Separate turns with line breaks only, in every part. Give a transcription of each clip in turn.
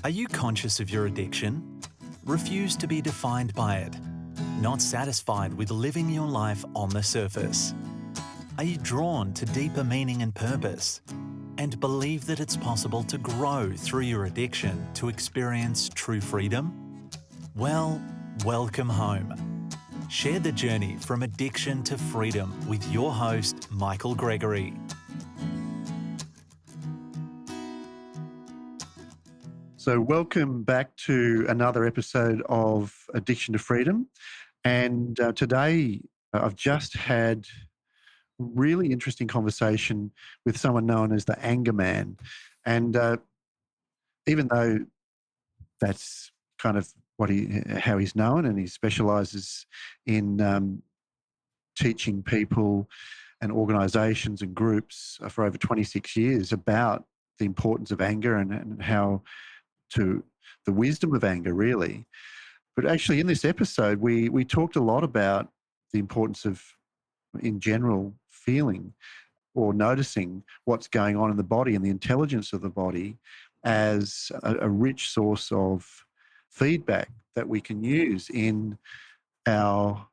Are you conscious of your addiction? Refuse to be defined by it? Not satisfied with living your life on the surface? Are you drawn to deeper meaning and purpose? And believe that it's possible to grow through your addiction to experience true freedom? Well, welcome home. Share the journey from addiction to freedom with your host, Michael Gregory.
So welcome back to another episode of Addiction to Freedom. And today I've just had a really interesting conversation with someone known as the Anger Man. And even though that's kind of how he's known, and he specialises in teaching people and organisations and groups for over 26 years about the importance of anger and how to the wisdom of anger, really. But actually in this episode, we talked a lot about the importance of, in general, feeling or noticing what's going on in the body and the intelligence of the body as a rich source of feedback that we can use in our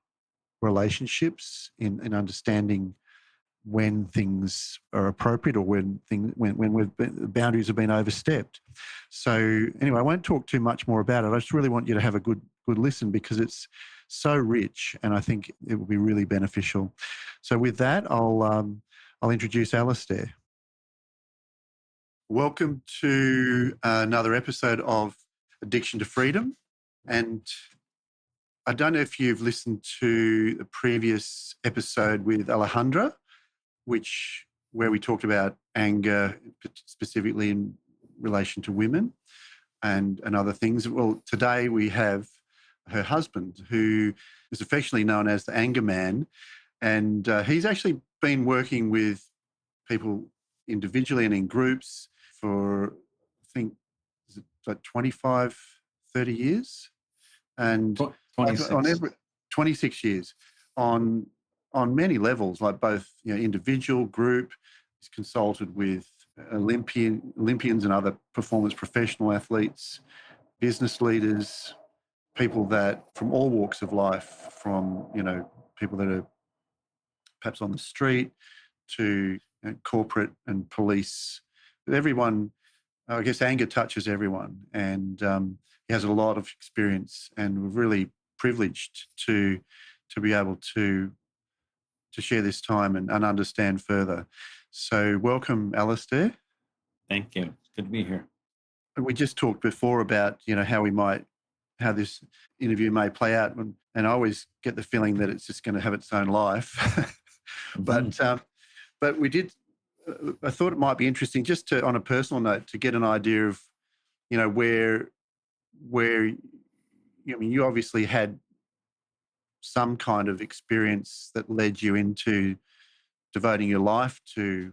relationships, in understanding when things are appropriate or when boundaries have been overstepped. So anyway, I won't talk too much more about it. I just really want you to have a good listen because it's so rich, and I think it will be really beneficial. So with that, I'll introduce Alistair. Welcome to another episode of Addiction to Freedom, and I don't know if you've listened to the previous episode with Alejandra, where we talked about anger, specifically in relation to women and other things. Well, today we have her husband, who is affectionately known as the Anger Man, and he's actually been working with people individually and in groups for, I think, is it like 25, 30 years? And
26.
on 26 years on many levels, like both individual, group. He's consulted with Olympians and other performance professional athletes, business leaders, people that from all walks of life, from people that are perhaps on the street to corporate and police. Everyone, I guess, anger touches everyone, and he has a lot of experience, and we're really privileged to be able to share this time and understand further. So welcome, Alistair.
Thank you. It's good to be here.
We just talked before about, how this interview may play out. And I always get the feeling that it's just going to have its own life. But we did, I thought it might be interesting just to, on a personal note, to get an idea of, where you obviously had some kind of experience that led you into devoting your life to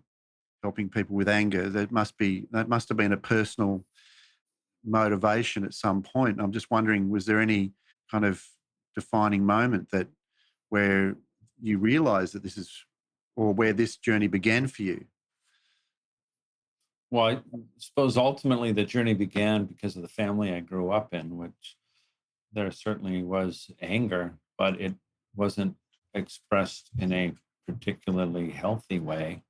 helping people with anger. That must have been a personal motivation at some point. I'm just wondering, was there any kind of defining moment where you realized that this is, or where this journey began for you?
Well, I suppose ultimately the journey began because of the family I grew up in, which there certainly was anger, but it wasn't expressed in a particularly healthy way.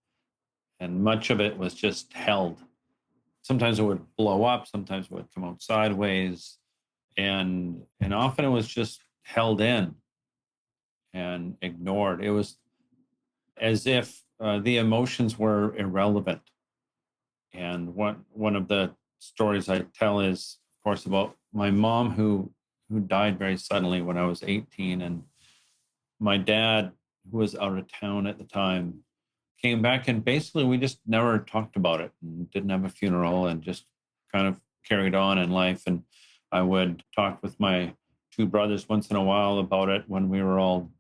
And much of it was just held. Sometimes it would blow up, sometimes it would come out sideways, and often it was just held in and ignored. It was as if the emotions were irrelevant. And one of the stories I tell is, of course, about my mom who died very suddenly when I was 18, and my dad, who was out of town at the time, came back, and basically we just never talked about it and didn't have a funeral and just kind of carried on in life. And I would talk with my two brothers once in a while about it when we were all,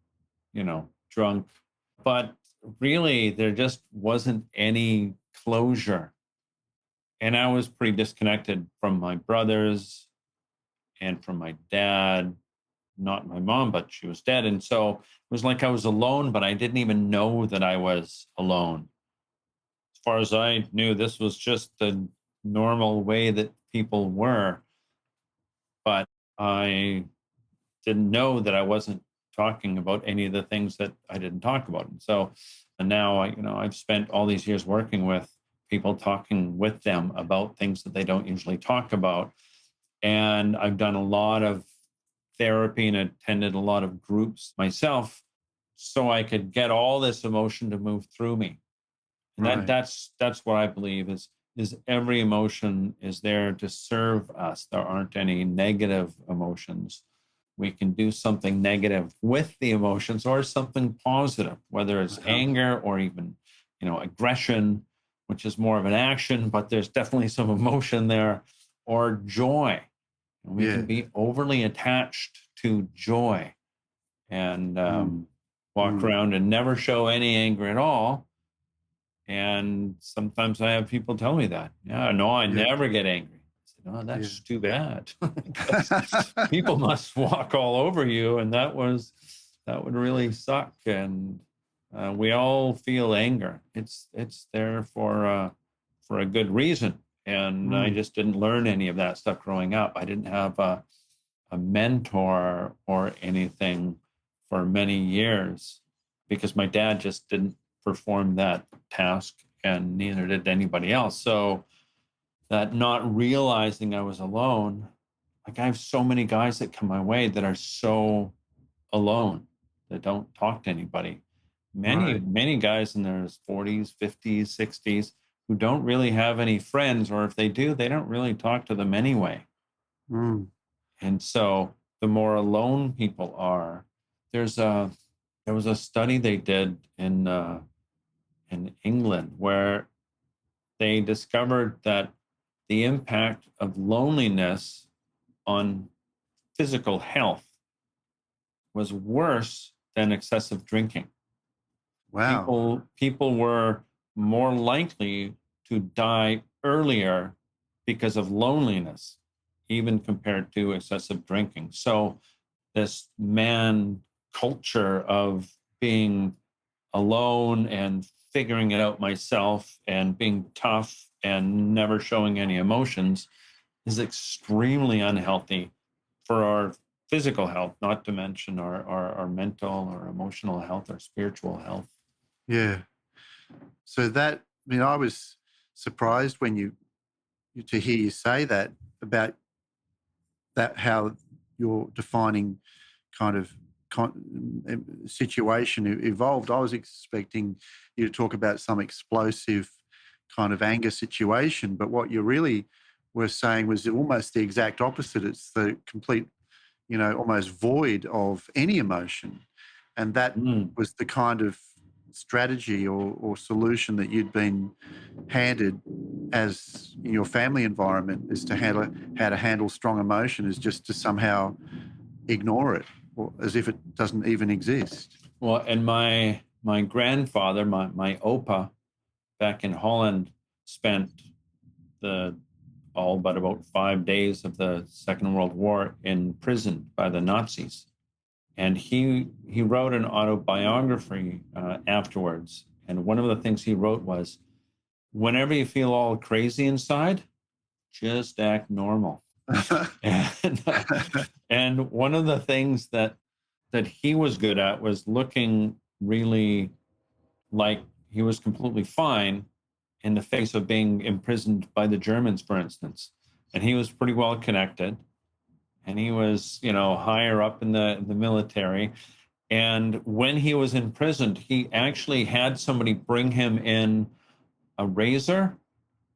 drunk. But really, there just wasn't any closure. And I was pretty disconnected from my brothers and from my dad, not my mom, but she was dead. And so it was like I was alone, but I didn't even know that I was alone. As far as I knew, this was just the normal way that people were, but I didn't know that I wasn't talking about any of the things that I didn't talk about. And now I've spent all these years working with people, talking with them about things that they don't usually talk about. And I've done a lot of therapy and attended a lot of groups myself so I could get all this emotion to move through me. And
Right.
that's what I believe is every emotion is there to serve us. There aren't any negative emotions. We can do something negative with the emotions or something positive, whether it's anger or even, aggression, which is more of an action, but there's definitely some emotion there, or joy. And we can be overly attached to joy and walk around and never show any anger at all. And sometimes I have people tell me that. Yeah, no, I never get angry. I said, oh, that's too bad. People must walk all over you, and that would really suck. And we all feel anger. It's there for a good reason. And I just didn't learn any of that stuff growing up. I didn't have a mentor or anything for many years because my dad just didn't perform that task, and neither did anybody else. So that not realizing I was alone, like I have so many guys that come my way that are so alone, that don't talk to anybody. Many guys in their 40s, 50s, 60s who don't really have any friends, or if they do, they don't really talk to them anyway. And so the more alone people are, there was a study they did in England where they discovered that the impact of loneliness on physical health was worse than excessive drinking.
Wow.
People were more likely to die earlier because of loneliness, even compared to excessive drinking. So this man culture of being alone and figuring it out myself and being tough and never showing any emotions is extremely unhealthy for our physical health, not to mention our mental or emotional health or spiritual health.
Yeah. So I was surprised to hear you say that about that, how you're defining kind of situation evolved. I was expecting you to talk about some explosive kind of anger situation, but what you really were saying was almost the exact opposite. It's the complete, almost void of any emotion. And that was the kind of strategy or solution that you'd been handed as in your family environment, is to how to handle strong emotion, is just to somehow ignore it, or as if it doesn't even exist.
Well, and my grandfather, my opa, back in Holland, spent all but about 5 days of the Second World War in prison by the Nazis. And he wrote an autobiography afterwards. And one of the things he wrote was, whenever you feel all crazy inside, just act normal. And one of the things that he was good at was looking really like he was completely fine in the face of being imprisoned by the Germans, for instance. And he was pretty well connected, and he was, higher up in the military. And when he was imprisoned, he actually had somebody bring him in a razor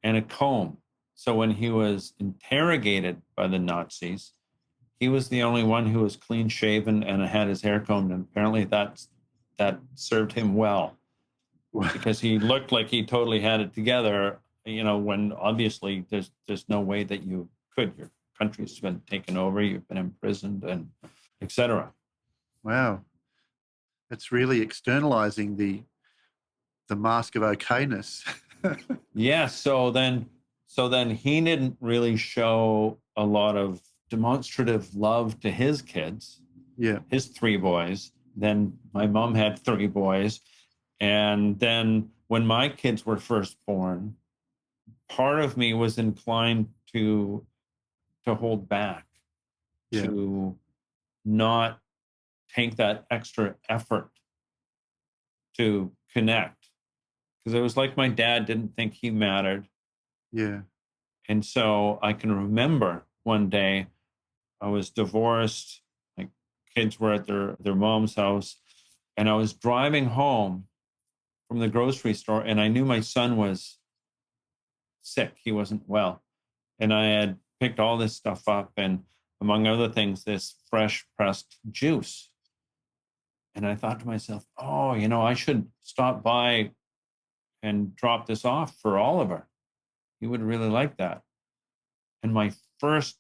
and a comb. So when he was interrogated by the Nazis, he was the only one who was clean shaven and had his hair combed. And apparently that served him well, because he looked like he totally had it together, when obviously there's no way that you could. Your country's been taken over, you've been imprisoned, and etc.
Wow. It's really externalizing the mask of okayness.
Yeah. So then he didn't really show a lot of demonstrative love to his kids.
Yeah.
His 3 boys. Then my mom had 3 boys. And then when my kids were first born, part of me was inclined to hold back,
Yeah.
to not take that extra effort to connect. Because it was like my dad didn't think he mattered.
Yeah.
And so I can remember one day I was divorced, my kids were at their mom's house, and I was driving home from the grocery store, and I knew my son was sick. He wasn't well. And I had picked all this stuff up, and among other things, this fresh pressed juice. And I thought to myself, oh, I should stop by and drop this off for Oliver. He would really like that. And my first,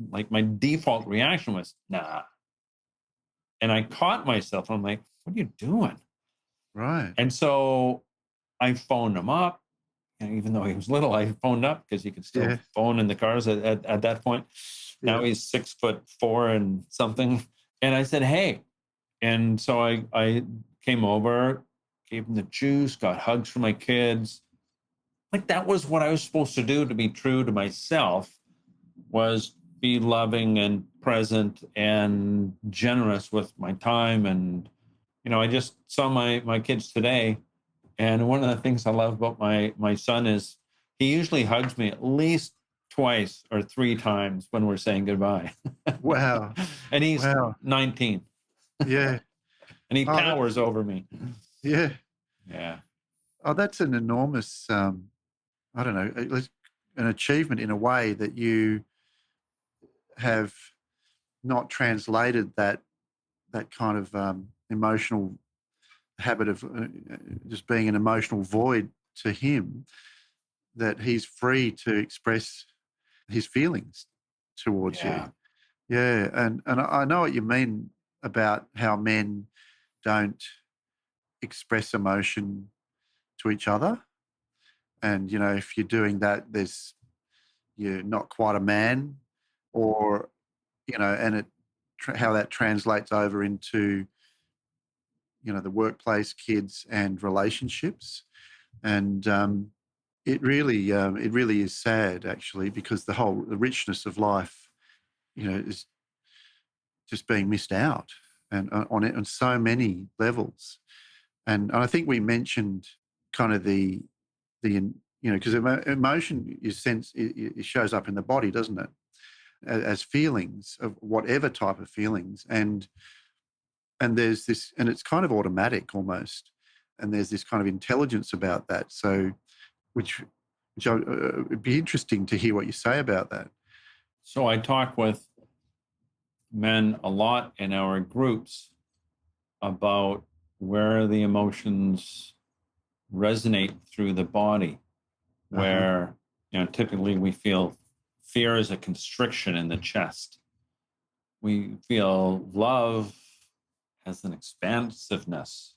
like my default reaction was, nah. And I caught myself. I'm like, what are you doing?
Right.
And so I phoned him up. And even though he was little, I phoned up because he could still
Yeah.
phone in the cars at that point. Now
Yeah.
he's 6'4" and something. And I said, hey. And so I came over, gave him the juice, got hugs from my kids. Like that was what I was supposed to do, to be true to myself, was be loving and present and generous with my time. And, I just saw my kids today. And one of the things I love about my son is he usually hugs me at least twice or three times when we're saying goodbye.
Wow.
And he's
Wow.
19
Yeah.
and he
Oh,
towers over me.
yeah.
Yeah.
Oh, that's an enormous, I don't know, an achievement in a way that you have not translated that kind of emotional habit of just being an emotional void to him, that he's free to express his feelings towards you.
Yeah.
Yeah, and I know what you mean about how men don't express emotion to each other, and if you're doing that, you're not quite a man, or and how that translates over into the workplace, kids, and relationships, and it really is sad actually, because the richness of life is just being missed out, and on it on so many levels. And I think we mentioned kind of because emotion is it shows up in the body, doesn't it? As feelings of whatever type of feelings, and there's this, and it's kind of automatic almost, and there's this kind of intelligence about that. So, which it'd be interesting to hear what you say about that.
So I talk with men a lot in our groups about where the emotions resonate through the body,
Uh-huh.
where typically we feel fear is a constriction in the chest. We feel love has an expansiveness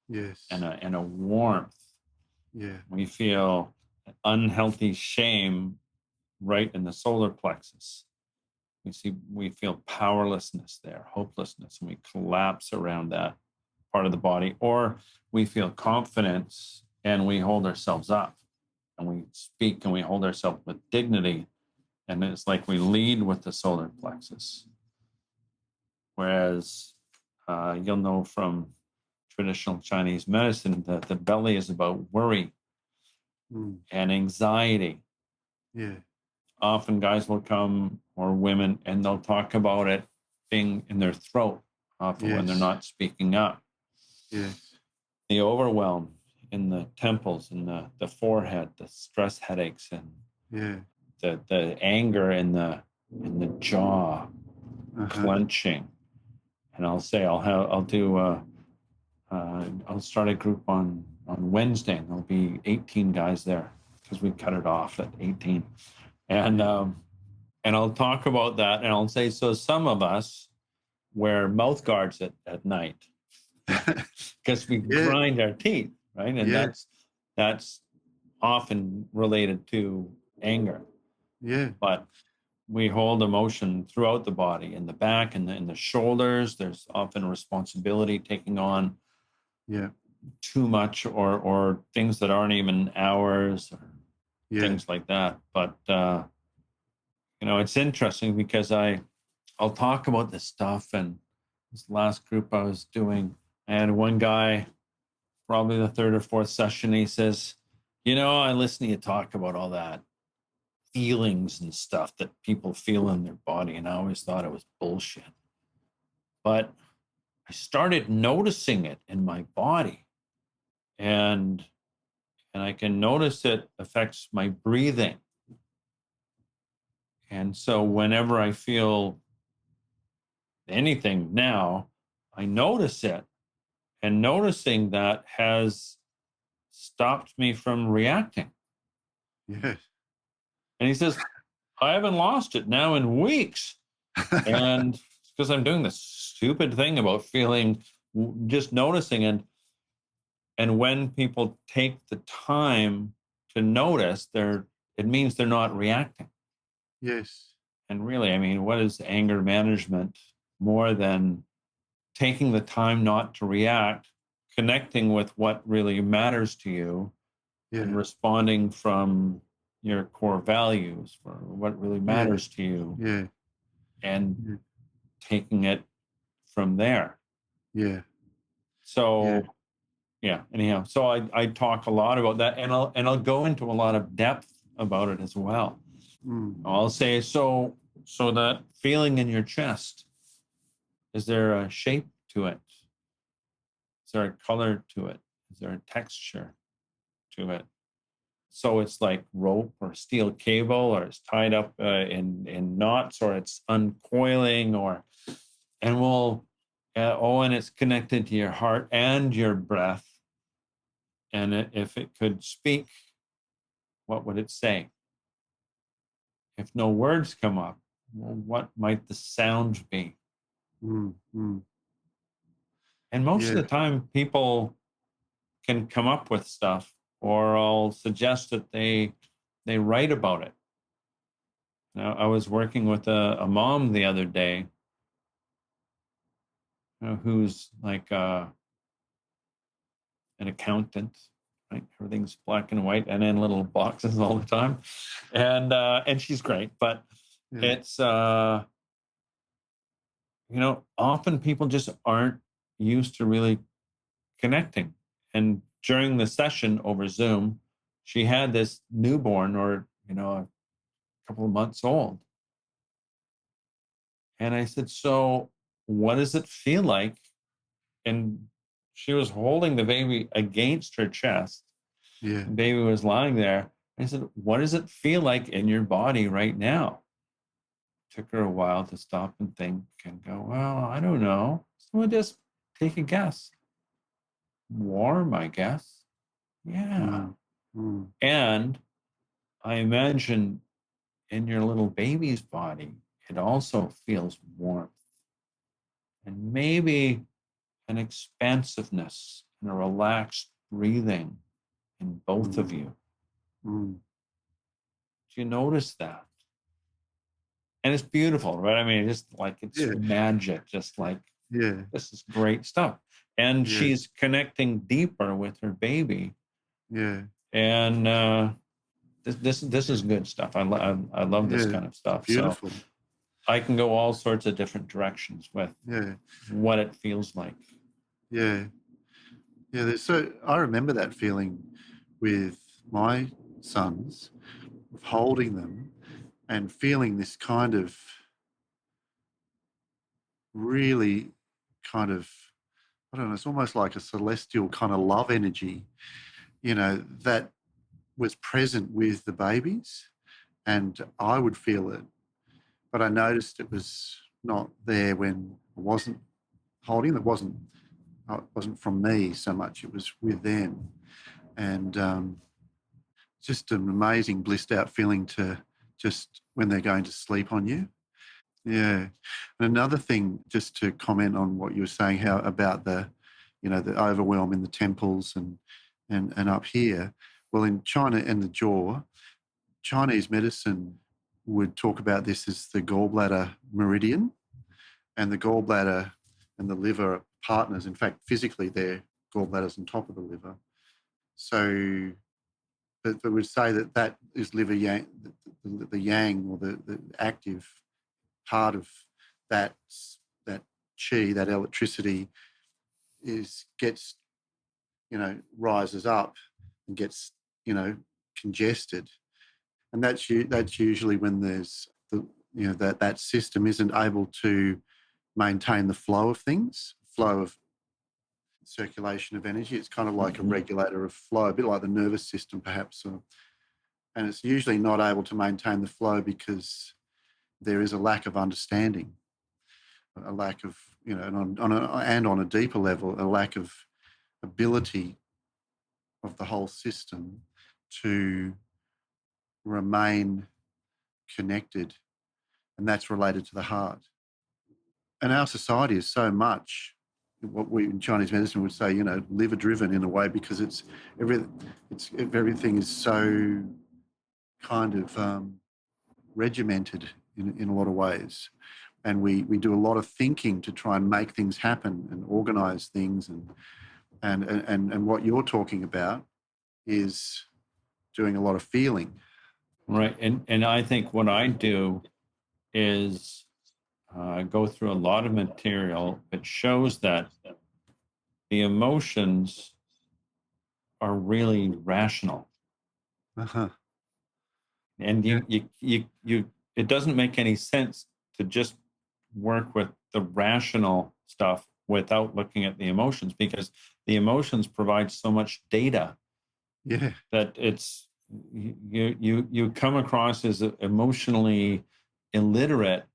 Yes.
and a warmth.
Yeah.
We feel unhealthy shame right in the solar plexus. We feel powerlessness there, hopelessness, and we collapse around that part of the body. Or we feel confidence and we hold ourselves up, and we speak and we hold ourselves with dignity. And it's like we lead with the solar plexus. Whereas you'll know from traditional Chinese medicine that the belly is about worry
Mm.
and anxiety.
Yeah.
Often guys will come, or women, and they'll talk about it being in their throat, often when they're
Yes.
not speaking up.
Yes.
The overwhelm in the temples and the forehead, the stress headaches, and
Yeah.
the anger in the jaw,
Uh-huh.
clenching. And I'll say I'll start a group on Wednesday, and there'll be 18 guys there because we cut it off at 18. And I'll talk about that, and I'll say, so some of us wear mouth guards at night because we
Yeah.
grind our teeth, right? And
Yeah.
that's often related to anger.
Yeah.
But we hold emotion throughout the body, in the back and in the shoulders. There's often responsibility taking on
Yeah.
too much, or things that aren't even ours, or
Yeah.
things like that. But It's interesting because I'll talk about this stuff. And this last group I was doing, I had one guy, probably the third or fourth session, he says, I listen to you talk about all that feelings and stuff that people feel in their body. And I always thought it was bullshit. But I started noticing it in my body. And I can notice it affects my breathing. And so whenever I feel anything now, I notice it. And noticing that has stopped me from reacting.
Yes.
And he says, I haven't lost it now in weeks. And it's because I'm doing this stupid thing about feeling, just noticing. And when people take the time to notice, it means they're not reacting.
Yes.
And really, I mean, what is anger management more than taking the time not to react, connecting with what really matters to you, and
Yeah.
responding from your core values for what really
Yeah.
matters to you,
Yeah.
and
Yeah.
taking it from there.
Yeah. Yeah.
So yeah, anyhow, so I talk a lot about that, and I'll go into a lot of depth about it as well.
Mm.
I'll say, so that feeling in your chest, is there a shape to it? Is there a color to it? Is there a texture to it? So it's like rope or steel cable, or it's tied up in knots, or it's uncoiling, and and it's connected to your heart and your breath. And if it could speak, what would it say? If no words come up, well, what might the sound be?
Mm. Mm.
And most of
Yeah.
the time, people can come up with stuff, or I'll suggest that they write about it. Now, I was working with a mom the other day, who's like an accountant, right? Everything's black and white and in little boxes all the time, and she's great, but
Yeah.
it's often people just aren't used to really connecting. And during the session over Zoom, she had this newborn, or a couple of months old, and I said, "So, what does it feel like?" And she was holding the baby against her chest.
Yeah.
The baby was lying there. I said, "What does it feel like in your body right now?" Took her a while to stop and think and go, "Well, I don't know." So we'll just take a guess. Warm, I guess. Yeah.
Mm. Mm.
And I imagine in your little baby's body, it also feels warmth, and maybe an expansiveness and a relaxed breathing in both of
Mm.
you.
Mm.
Do you notice that? And it's beautiful, right? I mean, just like it's
Yeah.
magic, just like
Yeah.
this is great stuff. And
Yeah.
she's connecting deeper with her baby.
Yeah.
And this is good stuff. I love this
Yeah.
kind of stuff. So
Beautiful.
I can go all sorts of different directions with
Yeah.
what it feels like.
Yeah. Yeah. So I remember that feeling with my sons, of holding them and feeling this kind of really kind of, I don't know, it's almost like a celestial kind of love energy, that was present with the babies. And I would feel it, but I noticed it was not there when I wasn't holding them. It wasn't from me so much, it was with them. And just an amazing blissed out feeling to just when they're going to sleep on you. Yeah. And another thing, just to comment on what you were saying, how about the overwhelm in the temples and up here. Well, in China and the jaw, Chinese medicine would talk about this as the gallbladder meridian, and the gallbladder and the liver are partners. In fact, physically, they're gallbladders on top of the liver. So, that would say that that is liver yang, the yang or the active part of that that chi, that electricity gets, rises up and gets, congested, and that's usually when there's that system isn't able to maintain the flow of things, flow of circulation of energy. It's kind of like a regulator of flow, a bit like the nervous system perhaps, and it's usually not able to maintain the flow because there is a lack of understanding, a lack of, and on a deeper level, a lack of ability of the whole system to remain connected, and that's related to the heart. And our society is so much what we in Chinese medicine would say, liver driven in a way, because everything is so kind of regimented in a lot of ways, and we do a lot of thinking to try and make things happen and organize things, and what you're talking about is doing a lot of feeling.
Right. And I think what I do is go through a lot of material that shows that the emotions are really rational.
Uh-huh.
And it doesn't make any sense to just work with the rational stuff without looking at the emotions, because the emotions provide so much data
Yeah.
that it's you come across as emotionally illiterate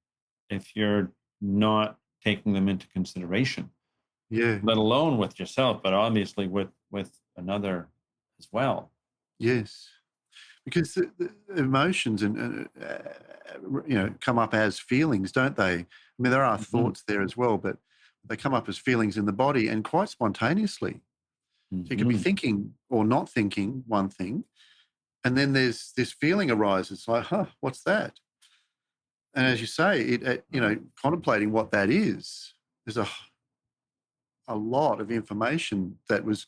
if you're not taking them into consideration,
Yeah.
let alone with yourself, but obviously with another as well.
Yes. Because the emotions and come up as feelings, don't they? I mean, there are thoughts there as well, but they come up as feelings in the body and quite spontaneously. So you could be thinking or not thinking one thing, and then there's this feeling arises, like, what's that? And as you say, contemplating what that is, there's a lot of information that was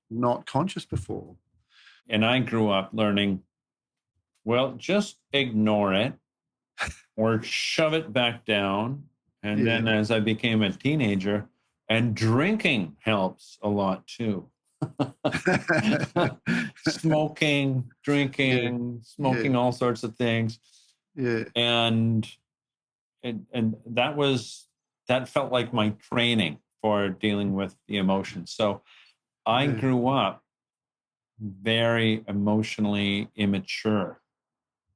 not conscious before.
And I grew up learning, well, just ignore it or shove it back down. And then as I became a teenager, and drinking helps a lot too. Smoking, drinking, smoking all sorts of things.
Yeah.
And that felt like my training for dealing with the emotions. So I grew up very emotionally immature,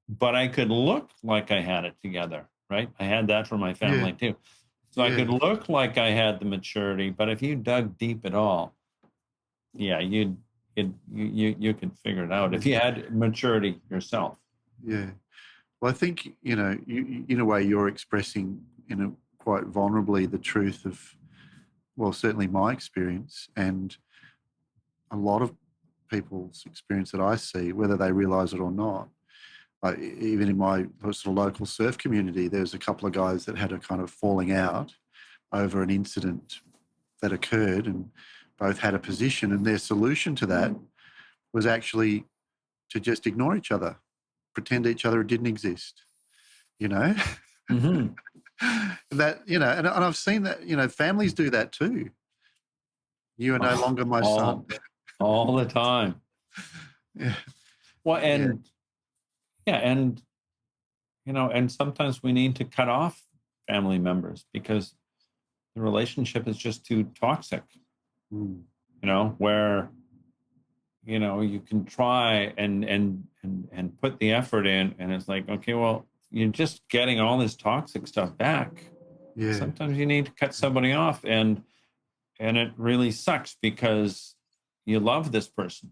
but I could look like I had it together, right? I had that from my family too. So I could look like I had the maturity, but if you dug deep at all, you could figure it out if you had maturity yourself.
Yeah. Well, I think, in a way you're expressing, quite vulnerably the truth of, well, certainly my experience and a lot of people's experience that I see, whether they realize it or not. Even in my sort of local surf community, there's a couple of guys that had a kind of falling out over an incident that occurred, and both had a position, and their solution to that was actually to just ignore each other, pretend each other didn't exist,
Mm-hmm.
That, and I've seen that, families do that too. You are no longer my son.
All the time.
Yeah.
Well, and and and sometimes we need to cut off family members because the relationship is just too toxic. Where you can try and put the effort in, and it's like, okay, well, you're just getting all this toxic stuff back.
Yeah.
Sometimes you need to cut somebody off, and it really sucks because you love this person.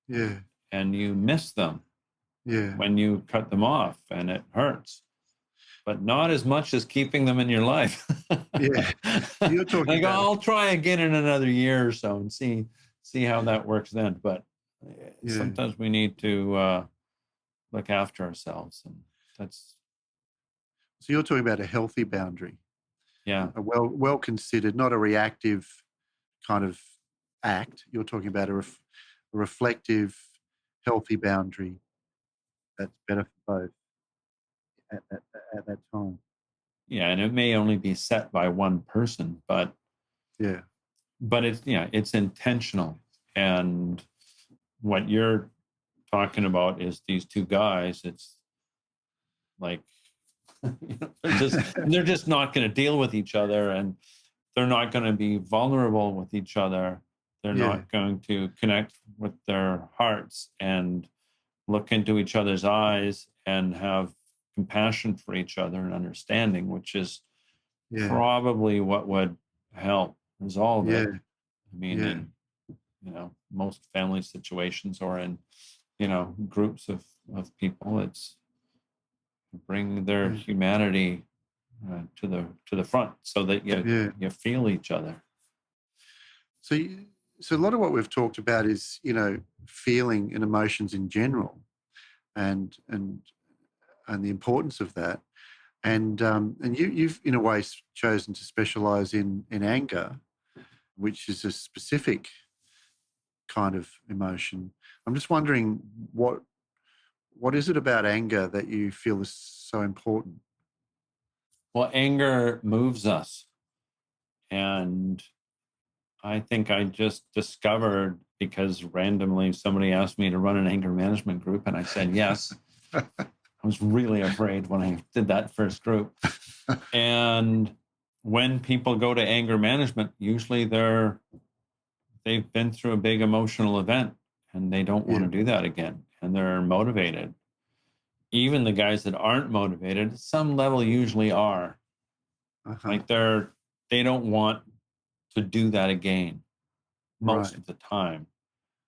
Yeah.
And you miss them.
Yeah.
When you cut them off, and it hurts, but not as much as keeping them in your life.
Yeah. You're talking
like,
about
I'll try again in another year or so and see how that works then. But sometimes we need to look after ourselves, and that's.
So you're talking about a healthy boundary.
Yeah.
A well considered, not a reactive kind of act. You're talking about a reflective, healthy boundary that's better for both at that time.
Yeah, and it may only be set by one person,
Yeah,
it's it's intentional. And what you're talking about is these two guys. It's like they're just not going to deal with each other, and they're not going to be vulnerable with each other. They're
yeah,
not going to connect with their hearts and look into each other's eyes and have compassion for each other and understanding, which is
yeah,
probably what would help resolve
yeah,
it. I mean,
yeah,
in most family situations, or in groups of people, it's bring their
yeah,
humanity to the front so that
yeah.
you feel each other.
So, so a lot of what we've talked about is, feeling and emotions in general, and the importance of that. And you've in a way chosen to specialize in anger, which is a specific kind of emotion. I'm just wondering what is it about anger that you feel is so important?
Well, anger moves us, and I think I just discovered, because randomly somebody asked me to run an anger management group, and I said yes. I was really afraid when I did that first group. And when people go to anger management, usually they've been through a big emotional event and they don't want
Yeah.
to do that again, and they're motivated. Even the guys that aren't motivated, at some level usually are.
Uh-huh.
Like they don't want to do that again most
Right.
of the time.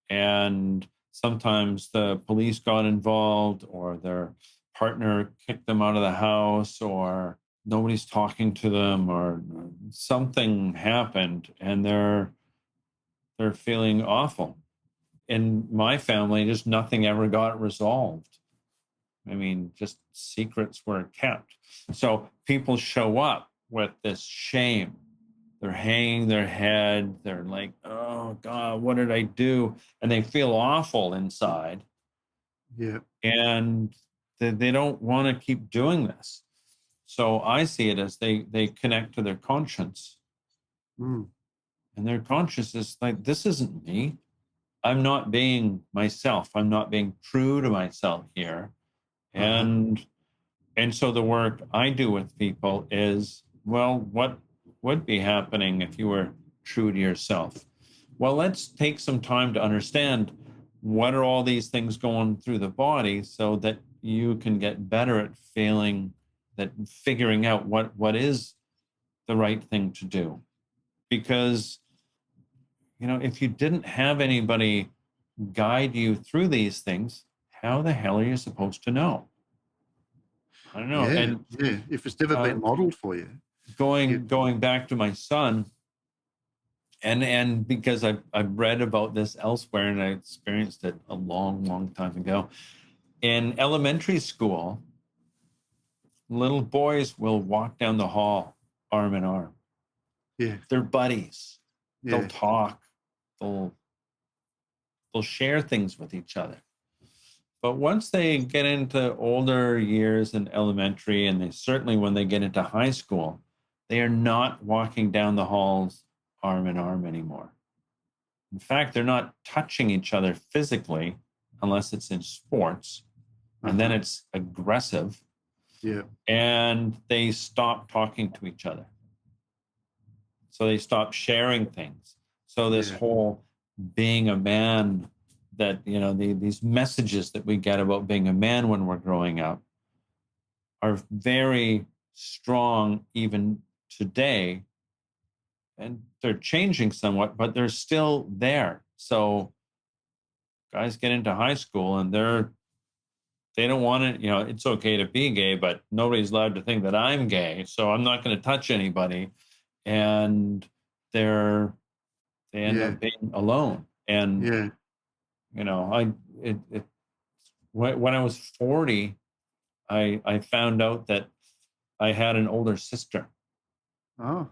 And sometimes the police got involved, or their partner kicked them out of the house, or nobody's talking to them, or something happened, and they're feeling awful. In my family, just nothing ever got resolved. I mean, just secrets were kept. So people show up with this shame. They're hanging their head. They're like, oh God, what did I do? And they feel awful inside.
Yeah.
And they don't want to keep doing this. So I see it as they connect to their conscience.
Mm.
And their conscience is like, this isn't me. I'm not being myself. I'm not being true to myself here.
Uh-huh.
And so the work I do with people is, well, what would be happening if you were true to yourself? Well, let's take some time to understand what are all these things going through the body, so that you can get better at figuring out what is the right thing to do. Because, if you didn't have anybody guide you through these things, how the hell are you supposed to know? I don't know.
Yeah.
And
Yeah. If it's never
uh,
been modeled for you.
going back to my son, and because I've read about this elsewhere, and I experienced it a long time ago. In elementary school, little boys will walk down the hall arm in arm.
Yeah.
They're buddies. They'll
Yeah.
talk. They'll share things with each other. But once they get into older years in elementary, and they certainly when they get into high school, they are not walking down the halls arm in arm anymore. In fact, they're not touching each other physically unless it's in sports, and then
Uh-huh.
it's aggressive,
Yeah.
and they stop talking to each other. So they stop sharing things. So this
Yeah.
whole being a man, that, these messages that we get about being a man when we're growing up are very strong even today. And they're changing somewhat, but they're still there. So guys get into high school and they don't want it. It's okay to be gay, but nobody's allowed to think that I'm gay, so I'm not going to touch anybody. And they're they end
Yeah.
up being alone. And
Yeah.
I it, it when I was 40, I found out that I had an older sister,
Oh,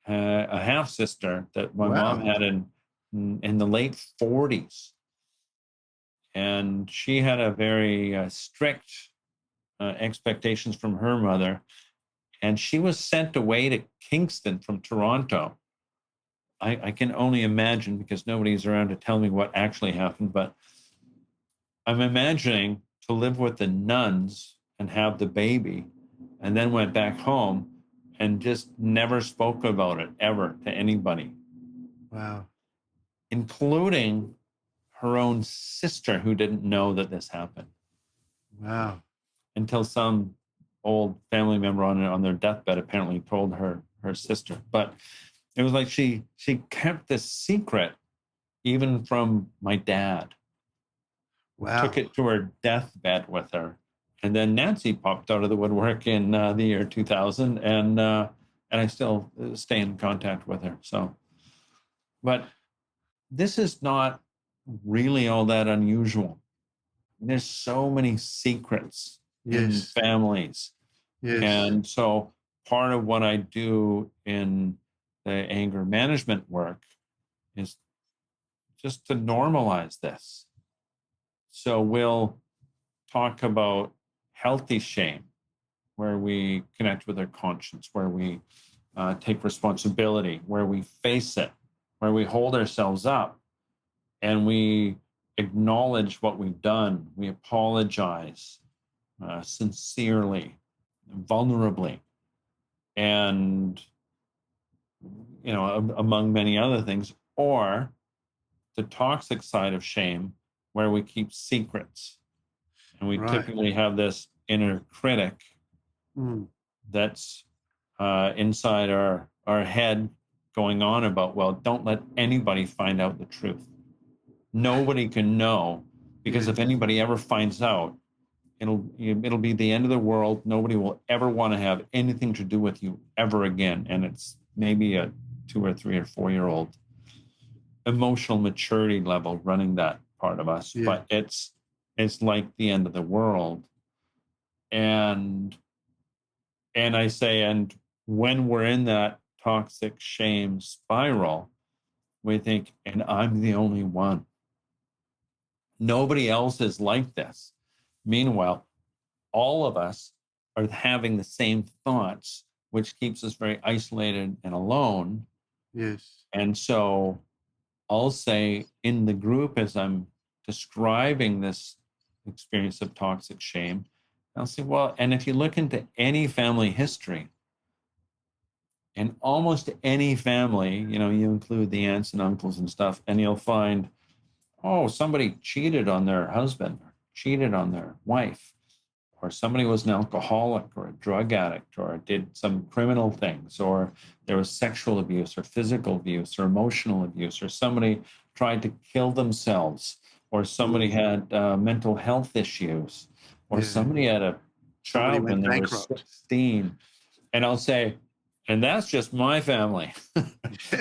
a half sister that my mom
wow.
had in the late 40s. And she had a very strict expectations from her mother. And she was sent away to Kingston from Toronto. I can only imagine, because nobody's around to tell me what actually happened, but I'm imagining to live with the nuns and have the baby, and then went back home and just never spoke about it ever to anybody.
Wow.
Including her own sister, who didn't know that this happened.
Wow.
Until some old family member on their deathbed apparently told her sister. But it was like she kept this secret even from my dad.
Wow.
Took it to her deathbed with her. And then Nancy popped out of the woodwork in the year 2000, and I still stay in contact with her. So, but this is not really all that unusual. There's so many secrets in
Yes.
families.
Yes.
And so part of what I do in the anger management work is just to normalize this. So we'll talk about healthy shame, where we connect with our conscience, where we take responsibility, where we face it, where we hold ourselves up and we acknowledge what we've done. We apologize sincerely, vulnerably, and among many other things. Or the toxic side of shame, where we keep secrets, and we typically have this inner critic that's inside our head going on about, well, don't let anybody find out the truth. Nobody can know, because if anybody ever finds out, it'll be the end of the world. Nobody will ever want to have anything to do with you ever again. And it's maybe a 2 or 3 or 4-year-old emotional maturity level running that part of us. But it's like the end of the world. And I say, and when we're in that toxic shame spiral, we think, and I'm the only one. Nobody else is like this. Meanwhile, all of us are having the same thoughts, which keeps us very isolated and alone.
Yes.
And so I'll say in the group, as I'm describing this experience of toxic shame, I'll say, well, and if you look into any family history, in almost any family, you include the aunts and uncles and stuff, and you'll find, somebody cheated on their husband, or cheated on their wife, or somebody was an alcoholic or a drug addict, or did some criminal things, or there was sexual abuse or physical abuse or emotional abuse, or somebody tried to kill themselves, or somebody had mental health issues, or somebody had a child when they were 16. And I'll say, and that's just my family.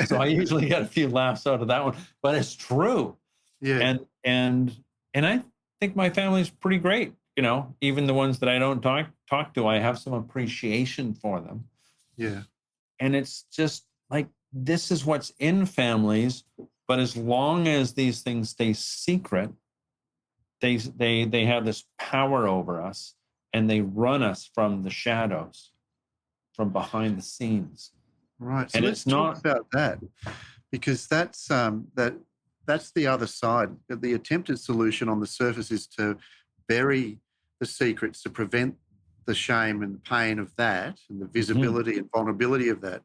So I usually get a few laughs out of that one, but it's true. Yeah. And I think my family's pretty great. Even the ones that I don't talk to, I have some appreciation for them.
Yeah.
And it's just like, this is what's in families. But as long as these things stay secret, they have this power over us, and they run us from the shadows, from behind the scenes.
Right. So let's talk about that, because that's the other side. The attempted solution on the surface is to bury the secrets, to prevent the shame and pain of that, and the visibility and vulnerability of that.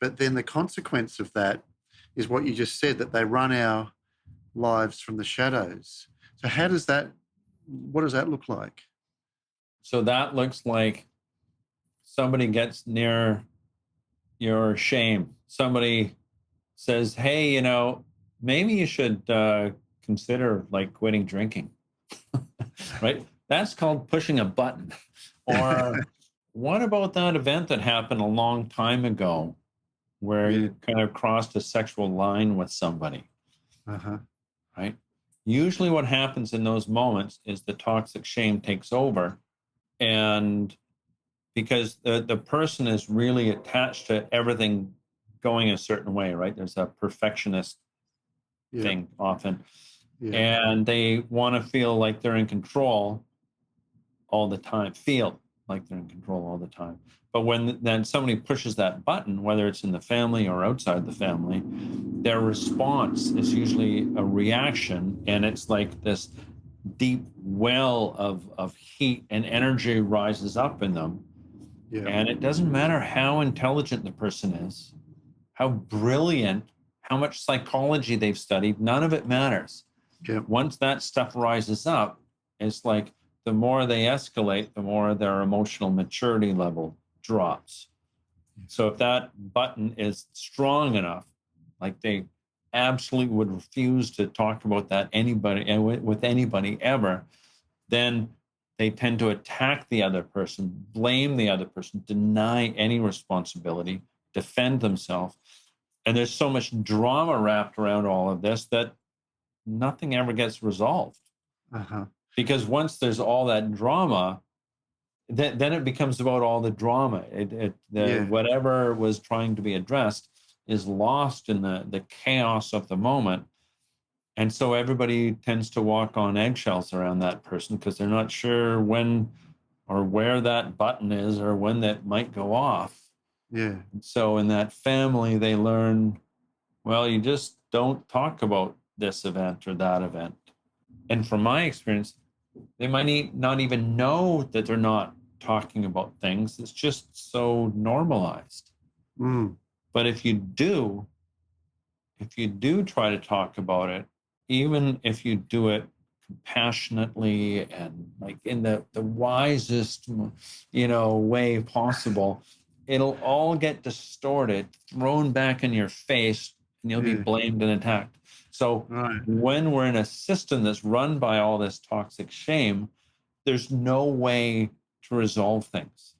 But then the consequence of that is what you just said, that they run our lives from the shadows. So what does that look like?
So that looks like somebody gets near your shame. Somebody says, hey, maybe you should consider quitting drinking, right? That's called pushing a button. Or what about that event that happened a long time ago where you kind of crossed a sexual line with somebody, right? Usually what happens in those moments is the toxic shame takes over, and because the person is really attached to everything going a certain way, right? There's a perfectionist thing often.
Yeah.
and they want to feel like they're in control all the time, feel like they're in control all the time. But when then somebody pushes that button, whether it's in the family or outside the family, their response is usually a reaction. And it's like this deep well of heat and energy rises up in them.
Yeah.
And it doesn't matter how intelligent the person is, how brilliant, how much psychology they've studied, none of it matters.
Yeah.
Once that stuff rises up, it's like the more they escalate, the more their emotional maturity level drops. So if that button is strong enough, like they absolutely would refuse to talk about that anybody with anybody ever, then they tend to attack the other person, blame the other person, deny any responsibility, defend themselves. And there's so much drama wrapped around all of this that nothing ever gets resolved.
Uh-huh.
Because once there's all that drama, then it becomes about all the drama.
Yeah.
Whatever was trying to be addressed is lost in the chaos of the moment. And so everybody tends to walk on eggshells around that person because they're not sure when or where that button is or when that might go off.
Yeah.
And so in that family, they learn, well, you just don't talk about this event or that event. And from my experience, they might not even know that they're not talking about things. It's just so normalized.
Mm.
But if you do try to talk about it, even if you do it compassionately and like in the wisest, way possible, it'll all get distorted, thrown back in your face, and you'll be
Yeah.
blamed and attacked. So
Right.
when we're in a system that's run by all this toxic shame, there's no way to resolve things.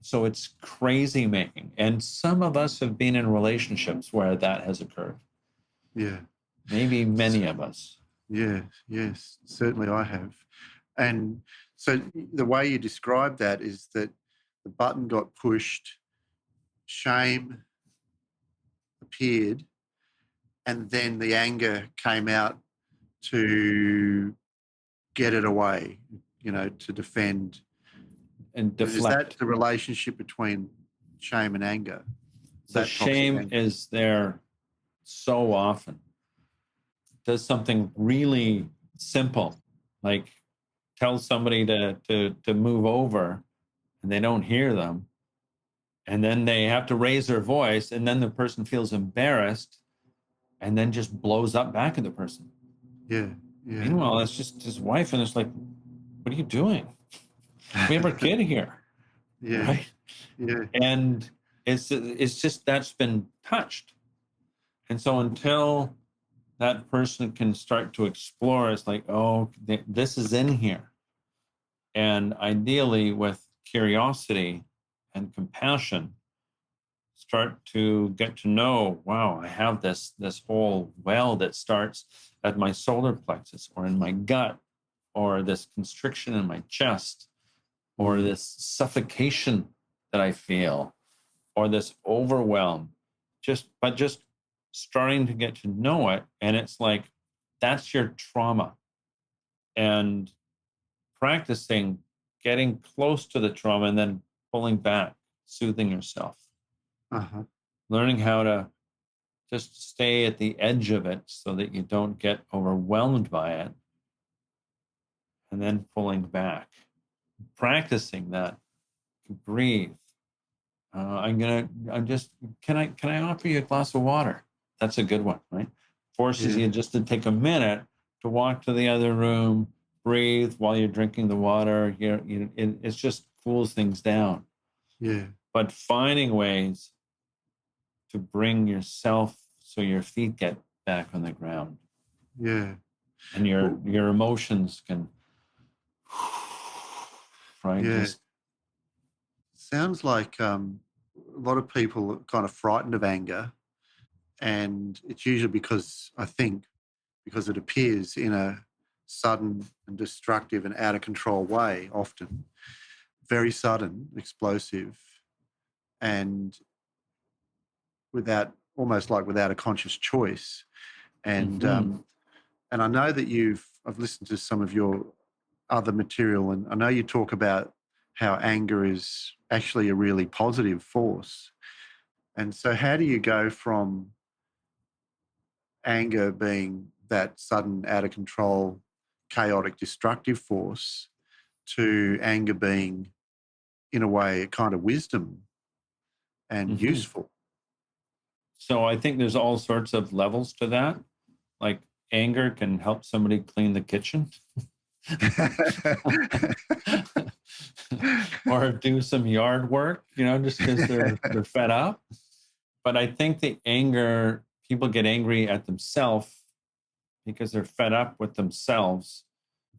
So it's crazy making. And some of us have been in relationships where that has occurred.
Yeah.
Maybe many of us.
Yeah. Yes. Certainly I have. And so the way you describe that is that the button got pushed, shame appeared, and then the anger came out to get it away, to defend.
And
And is that
deflect.
the relationship between shame and anger?
So
That toxic
shame
anger?
is there so often. Does something really simple, like tell somebody to move over and they don't hear them. And then they have to raise their voice, and then the person feels embarrassed and then just blows up back at the person.
Yeah. Yeah.
Meanwhile, it's just his wife, and it's like, what are you doing? We have our kid here,
Yeah.
right?
Yeah.
And it's just that's been touched. And so until that person can start to explore, it's like, oh, this is in here. And ideally, with curiosity and compassion, start to get to know, wow, I have this whole well that starts at my solar plexus or in my gut, or this constriction in my chest, or
Mm.
this suffocation that I feel, or this overwhelm. Just starting to get to know it. And it's like that's your trauma. And practicing getting close to the trauma and then pulling back, soothing yourself,
Uh-huh.
learning how to just stay at the edge of it so that you don't get overwhelmed by it, and then pulling back, practicing that. Breathe. I'm just, can I offer you a glass of water? That's a good one, right? Forces
Yeah.
you just to take a minute to walk to the other room, breathe while you're drinking the water. It just cools things down.
Yeah.
But finding ways to bring yourself so your feet get back on the ground
Yeah.
and
Well,
your emotions can, right,
yeah.
just
Sounds like a lot of people are kind of frightened of anger, and it's usually because I think because it appears in a sudden and destructive and out of control way, often very sudden, explosive, and without almost like without a conscious choice. And
mhm.
And I know that I've listened to some of your other material, and I know you talk about how anger is actually a really positive force. And so, how do you go from anger being that sudden, out of control, chaotic, destructive force to anger being, in a way, a kind of wisdom and
Hmm.
useful?
So I think there's all sorts of levels to that. Like anger can help somebody clean the kitchen or do some yard work, just because they're fed up. But I think the anger, people get angry at themselves because they're fed up with themselves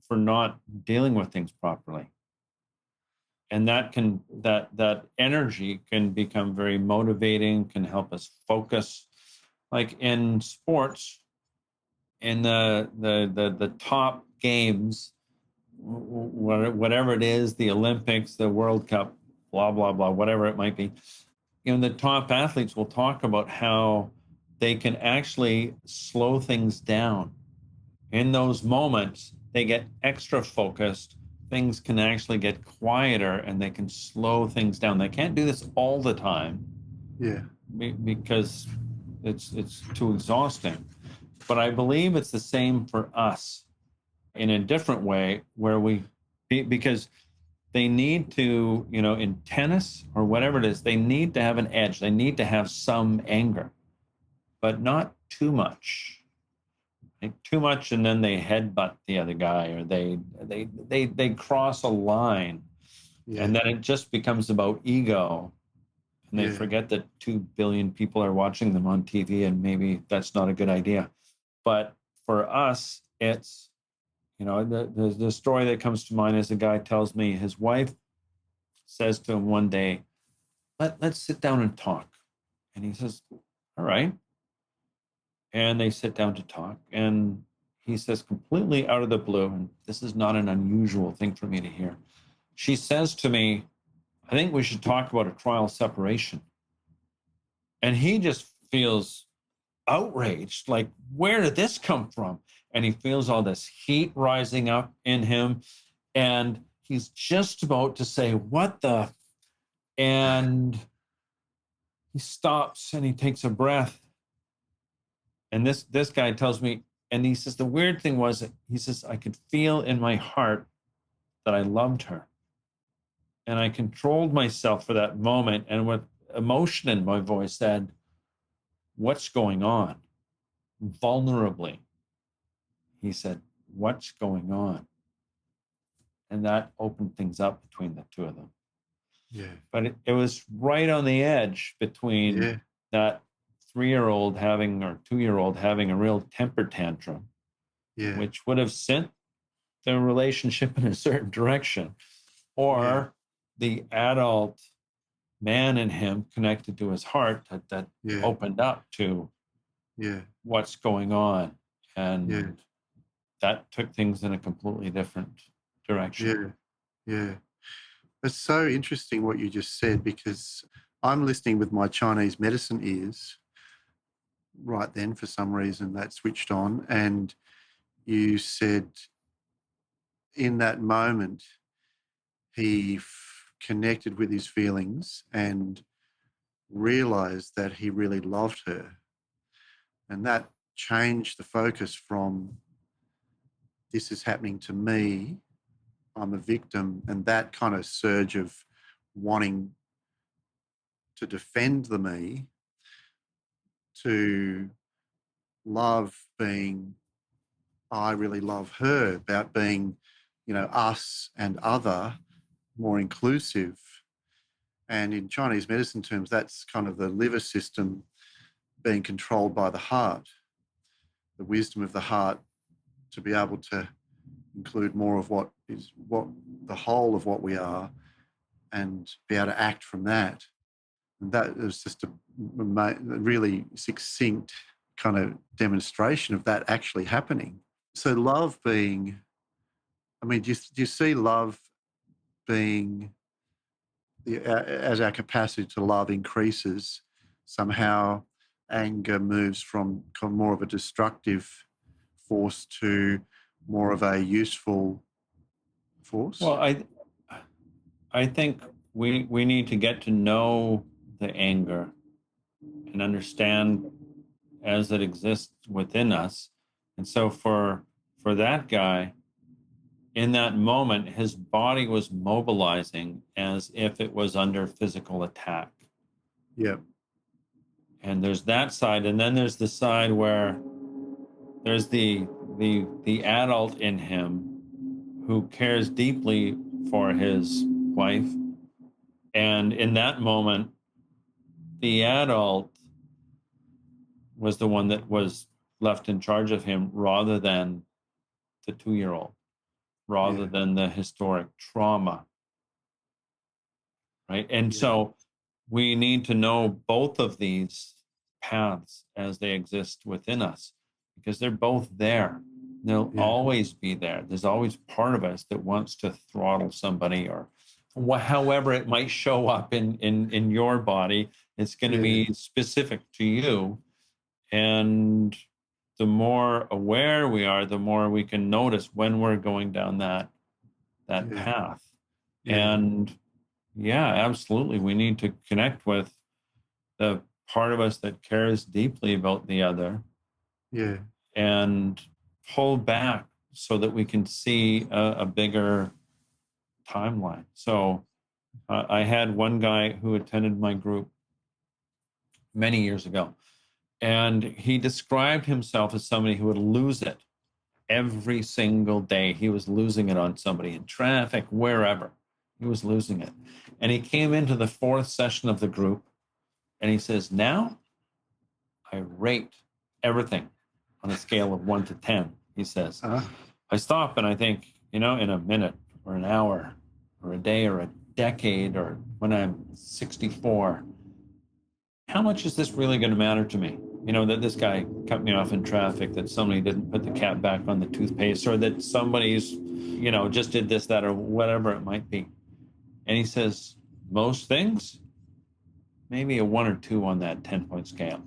for not dealing with things properly. And that energy can become very motivating, can help us focus. Like in sports, in the top games, whatever it is, the Olympics, the World Cup, blah blah blah, whatever it might be, the top athletes will talk about how they can actually slow things down. In those moments, they get extra focused. Things can actually get quieter and they can slow things down. They can't do this all the time
Yeah.
because it's too exhausting. But I believe it's the same for us in a different way where because they need to, in tennis or whatever it is, they need to have an edge. They need to have some anger, but not too much. Like too much, and then they headbutt the other guy, or they cross a line,
Yeah.
and then it just becomes about ego, and they
Yeah.
forget that 2 billion people are watching them on TV, and maybe that's not a good idea. But for us, it's the story that comes to mind is a guy tells me his wife says to him one day, let's sit down and talk. And he says, all right. And they sit down to talk. And he says, completely out of the blue, and this is not an unusual thing for me to hear. She says to me, I think we should talk about a trial separation. And he just feels outraged. Like, where did this come from? And he feels all this heat rising up in him. And he's just about to say, what the? And he stops and he takes a breath. And this guy tells me, and he says, the weird thing was, he says, I could feel in my heart that I loved her. And I controlled myself for that moment. And with emotion in my voice said, what's going on? Vulnerably, he said, what's going on? And that opened things up between the two of them.
Yeah.
But it was right on the edge between
Yeah.
that 3-year-old having or 2-year-old having a real temper tantrum,
Yeah.
which would have sent the relationship in a certain direction,
Yeah.
or the adult man in him connected to his heart that
Yeah.
opened up to
Yeah.
what's going on.
Yeah.
And that took things in a completely different direction.
Yeah. Yeah. It's so interesting what you just said, because I'm listening with my Chinese medicine ears right then. For some reason that switched on, and you said in that moment he connected with his feelings and realized that he really loved her, and that changed the focus from this is happening to me, I'm a victim, and that kind of surge of wanting to defend the me, to love being, I really love her, about being, us and other, more inclusive. And in Chinese medicine terms, that's kind of the liver system being controlled by the heart, the wisdom of the heart to be able to include more of what the whole of what we are, and be able to act from that. And that was just a really succinct kind of demonstration of that actually happening. So love being, I mean, do you see love being, as our capacity to love increases, somehow anger moves from kind of more of a destructive force to more of a useful force?
Well, I think we need to get to know the anger and understand as it exists within us. And so for that guy, in that moment, his body was mobilizing as if it was under physical attack.
Yeah.
And there's that side, and then there's the side where there's the adult in him who cares deeply for his wife. And in that moment, the adult was the one that was left in charge of him rather than the 2-year-old, rather
Yeah.
than the historic trauma. Right. And
Yeah.
so we need to know both of these paths as they exist within us because they're both there. They'll
Yeah.
always be there. There's always part of us that wants to throttle somebody or however it might show up in your body. It's going to
Yeah.
be specific to you. And the more aware we are, the more we can notice when we're going down that
Yeah.
path.
Yeah.
And yeah, absolutely. We need to connect with the part of us that cares deeply about the other
Yeah.
and pull back so that we can see a bigger timeline. So I had one guy who attended my group many years ago, and he described himself as somebody who would lose it every single day. He was losing it on somebody in traffic, wherever. He was losing it. And he came into the 4th session of the group and he says, now I rate everything on a scale of 1 to 10. He says, I stop and I think, in a minute or an hour or a day or a decade or when I'm 64, how much is this really going to matter to me? That this guy cut me off in traffic, that somebody didn't put the cap back on the toothpaste, or that somebody's, just did this, that, or whatever it might be. And he says, most things, maybe a 1 or 2 on that 10-point scale.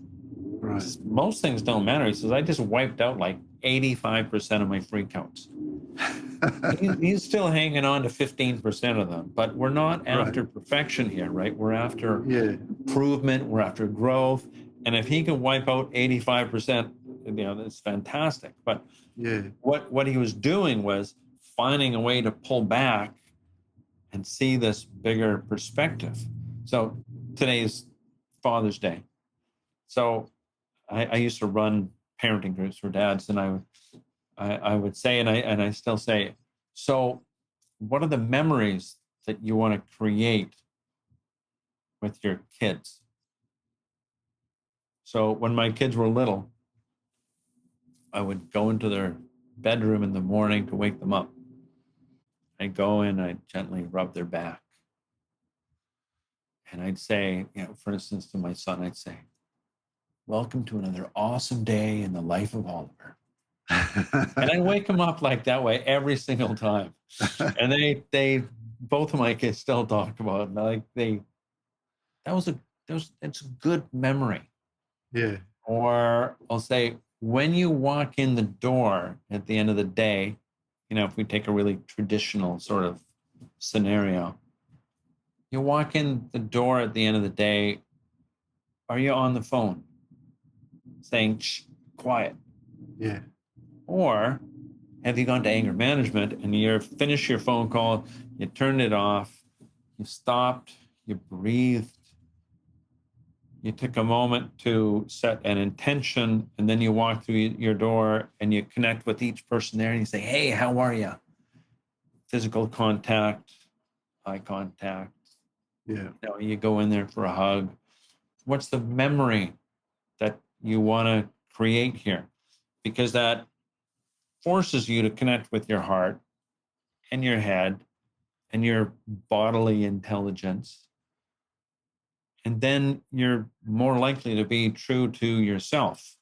Right.
Most things don't matter. He says, I just wiped out like 85% of my freakouts. He's still hanging on to 15% of them, but we're not after perfection here, right? We're after improvement, we're after growth. And if he can wipe out 85%, that's fantastic. But what he was doing was finding a way to pull back and see this bigger perspective. So today's Father's Day. So I used to run parenting groups for dads, and I would say, and I still say, so what are the memories that you want to create with your kids? So when my kids were little, I would go into their bedroom in the morning to wake them up. I'd go in, I'd gently rub their back. And I'd say, for instance, to my son, I'd say, welcome to another awesome day in the life of Oliver. And I wake them up like that way every single time. And they both of my kids still talk about it. It's a good memory.
Yeah.
Or I'll say, when you walk in the door at the end of the day, if we take a really traditional sort of scenario, you walk in the door at the end of the day, are you on the phone saying, shh, quiet?
Yeah.
Or have you gone to anger management and you're finished your phone call, you turned it off, you stopped, you breathed, you took a moment to set an intention, and then you walk through your door and you connect with each person there and you say, hey, how are you? Physical contact, eye contact.
Yeah.
You go in there for a hug. What's the memory that you want to create here? Because that forces you to connect with your heart and your head and your bodily intelligence. And then you're more likely to be true to yourself,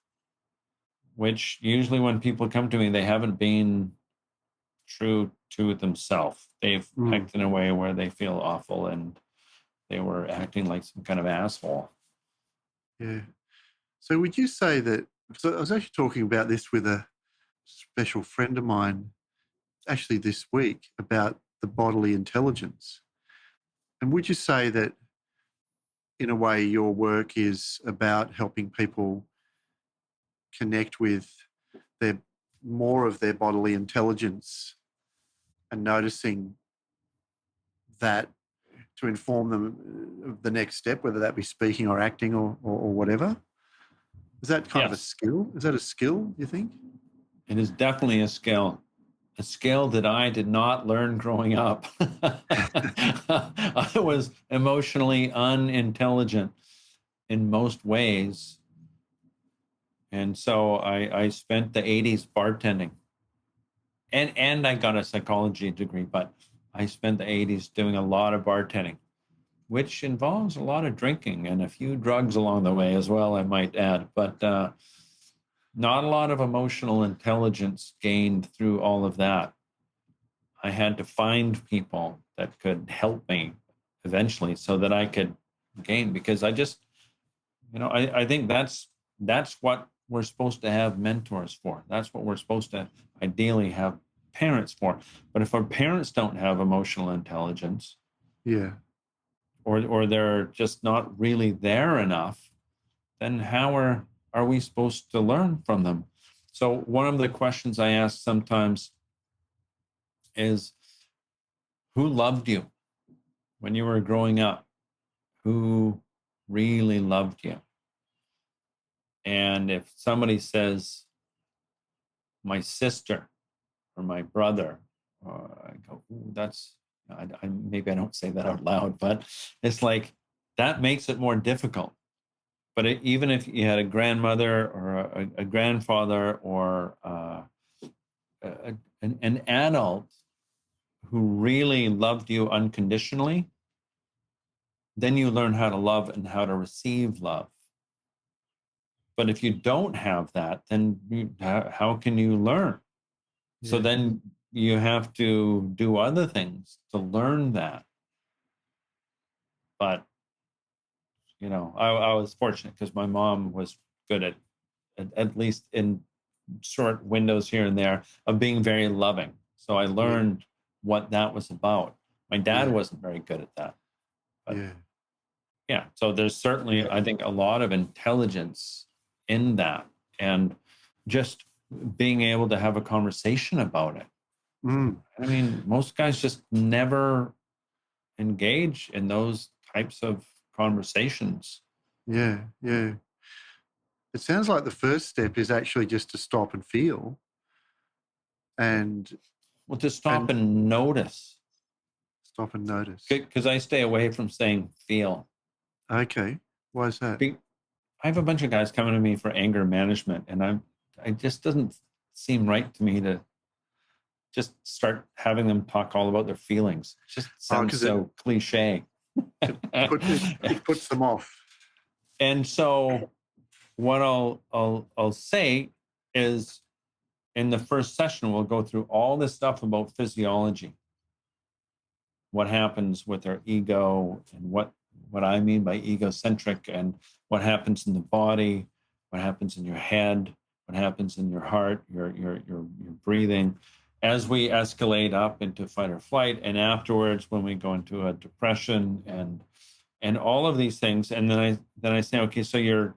which usually when people come to me, they haven't been true to themselves. They've acted in a way where they feel awful and they were acting like some kind of asshole.
Yeah. So would you say that, so I was actually talking about this with a special friend of mine actually this week about the bodily intelligence. And would you say that, in a way, your work is about helping people connect with their more of their bodily intelligence and noticing that to inform them of the next step, whether that be speaking or acting or whatever? Is that kind of a
Yes,
skill? Is that a skill, you think?
it is definitely a skill that I did not learn growing up. I was emotionally unintelligent in most ways. And so I spent the 80s bartending. And I got a psychology degree, but I spent the 80s doing a lot of bartending, which involves a lot of drinking and a few drugs along the way as well, I might add. But not a lot of emotional intelligence gained through all of that. I had to find people that could help me eventually so that I could gain, because I think that's what we're supposed to have mentors for. That's what we're supposed to ideally have parents for. But if our parents don't have emotional intelligence,
Yeah.
or they're just not really there enough, then how are we supposed to learn from them? So one of the questions I ask sometimes is, who loved you when you were growing up? Who really loved you? And if somebody says, my sister or my brother, I go, ooh, maybe I don't say that out loud, but it's like that makes it more difficult. But even if you had a grandmother or a grandfather or an adult who really loved you unconditionally, then you learn how to love and how to receive love. But if you don't have that, then how can you learn? So
Yeah.
then you have to do other things to learn that. But, I was fortunate because my mom was good at least in short windows here and there, of being very loving. So I
Yeah.
learned what that was about. My dad
Yeah.
wasn't very good at that. But
Yeah.
yeah, so there's certainly, I think, a lot of intelligence in that. And just being able to have a conversation about it.
Mm.
I mean, most guys just never engage in those types of conversations.
Yeah. Yeah. It sounds like the first step is actually just to stop and feel and
Well, to stop
and
and notice,
stop and notice.
because I stay away from saying feel.
Okay. Why is that?
I have a bunch of guys coming to me for anger management, and it just doesn't seem right to me to just start having them talk all about their feelings. It just
Oh,
sounds
because it,
so cliche.
it puts them off.
And so what I'll say is, in the first session, we'll go through all this stuff about physiology, what happens with our ego, and what I mean by egocentric, and what happens in the body, what happens in your head, what happens in your heart, your breathing, as we escalate up into fight or flight, and afterwards when we go into a depression, and all of these things. And then I say, okay, so your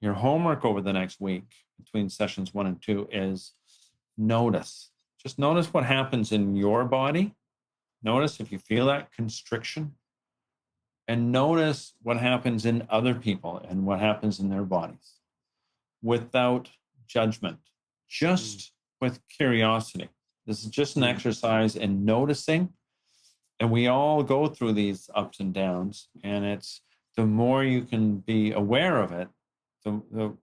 homework over the next week between sessions 1 and 2 is notice. Just notice what happens in your body. Notice if you feel that constriction, and notice what happens in other people and what happens in their bodies without judgment,
Mm.
just with curiosity. This is just an
Mm.
exercise in noticing. And we all go through these ups and downs. And it's the more you can be aware of it, the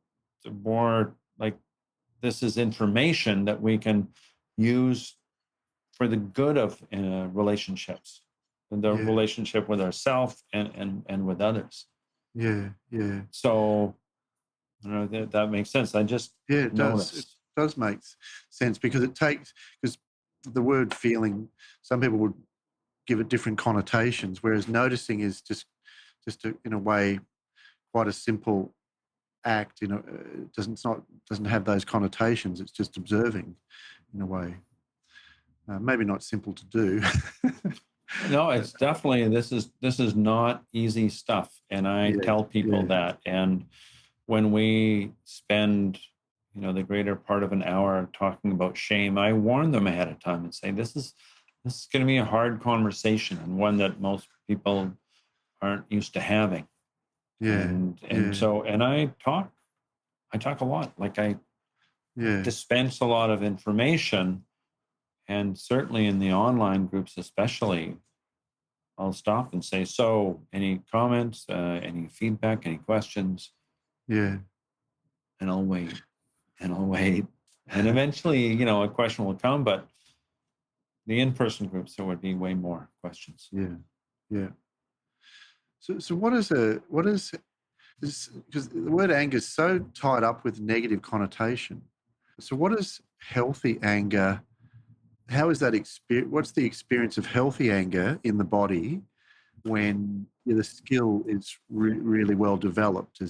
more like this is information that we can use for the good of relationships, and the
Yeah.
relationship with ourselves and with others.
Yeah. Yeah.
So that makes sense. I just
Yeah, it does. It
noticed.
does make sense because because the word feeling, some people would give it different connotations, whereas noticing is just in a way, quite a simple act. Doesn't have those connotations. It's just observing, in a way. Maybe not simple to do.
No, it's definitely, this is not easy stuff, and I
Yeah,
tell people
yeah,
that. And when we spend, the greater part of an hour talking about shame, I warn them ahead of time and say, this is going to be a hard conversation, and one that most people aren't used to having.
yeah,
And
yeah,
so, and I talk a lot. Like, I
yeah,
dispense a lot of information, and certainly in the online groups especially, I'll stop and say, so any comments, any feedback, any questions?
yeah,
And I'll wait and I'll wait. And eventually, a question will come, but the in-person groups, there would be way more questions.
yeah, yeah. So because the word anger is so tied up with negative connotation. So what is healthy anger? How is that experience? What's the experience of healthy anger in the body when the skill is really well developed?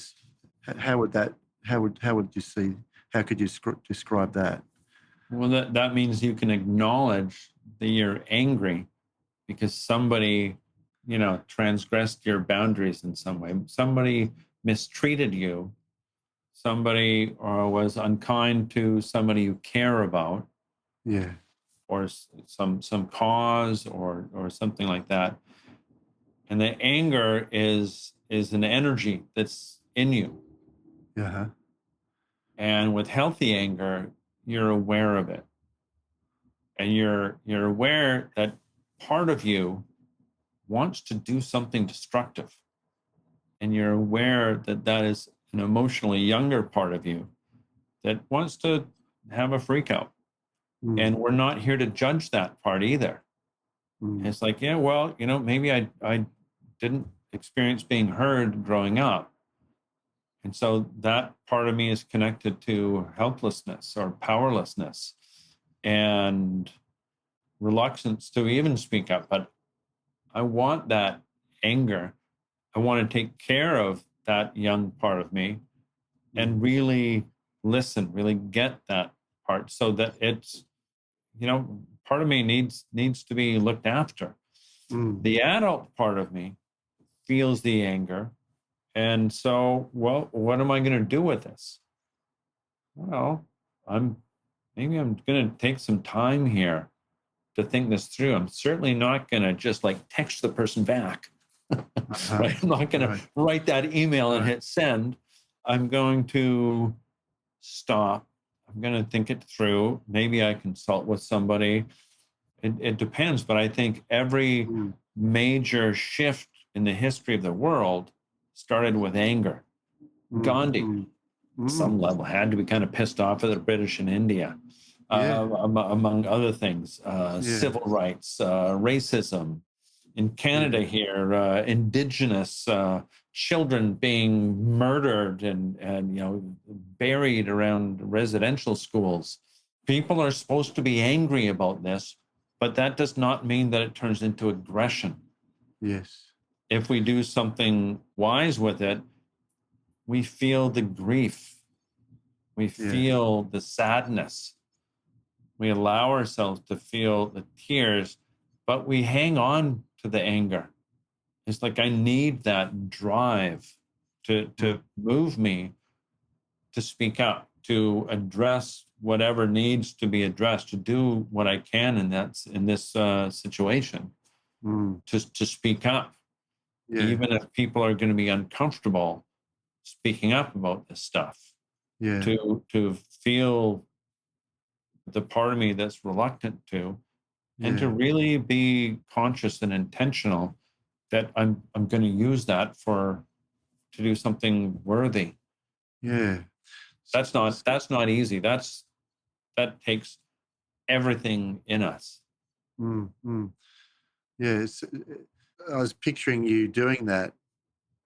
How would that? How would you see? How could you describe that?
Well, that means you can acknowledge that you're angry because somebody, transgressed your boundaries in some way. Somebody mistreated you. Somebody was unkind to somebody you care about,
Yeah.
or some cause, or something like that. And the anger is an energy that's in you.
Uh-huh.
And with healthy anger, you're aware of it, and you're aware that part of you wants to do something destructive, and you're aware that that is an emotionally younger part of you that wants to have a freak out.
Mm,
And we're not here to judge that part either.
mm,
It's like, yeah, well, maybe I didn't experience being heard growing up. And so that part of me is connected to helplessness or powerlessness and reluctance to even speak up. But I want that anger. I want to take care of that young part of me
mm,
and really listen, really get that part, so that it's, part of me needs to be looked after.
mm.
The adult part of me feels the anger. And so, well, what am I going to do with this? Well, I'm I'm going to take some time here to think this through. I'm certainly not going to just like text the person back.
Uh-huh.
Right? I'm not going to
Right.
write that email and
Right.
hit send. I'm going to stop. I'm going to think it through. Maybe I consult with somebody. It depends, but I think every
Mm,
major shift in the history of the world started with anger.
mm,
Gandhi,
mm,
some
mm.
level, had to be kind of pissed off at the British in India,
Yeah.
among other things,
Yeah.
civil rights, racism. In Canada
Yeah.
here, Indigenous children being murdered and buried around residential schools. People are supposed to be angry about this, but that does not mean that it turns into aggression.
Yes.
If we do something wise with it, we feel the grief, we
Yeah.
feel the sadness, we allow ourselves to feel the tears, but we hang on to the anger. It's like I need that drive
Mm,
to move me to speak up, to address whatever needs to be addressed, to do what I can in this situation,
mm.
to speak up,
Yeah.
even if people are going to be uncomfortable speaking up about this stuff.
Yeah.
To feel the part of me that's reluctant to, and to
Yeah.
really be conscious and intentional that I'm going to use that to do something worthy.
Yeah.
That's not easy. That takes everything in us.
Mm, mm. Yeah. I was picturing you doing that,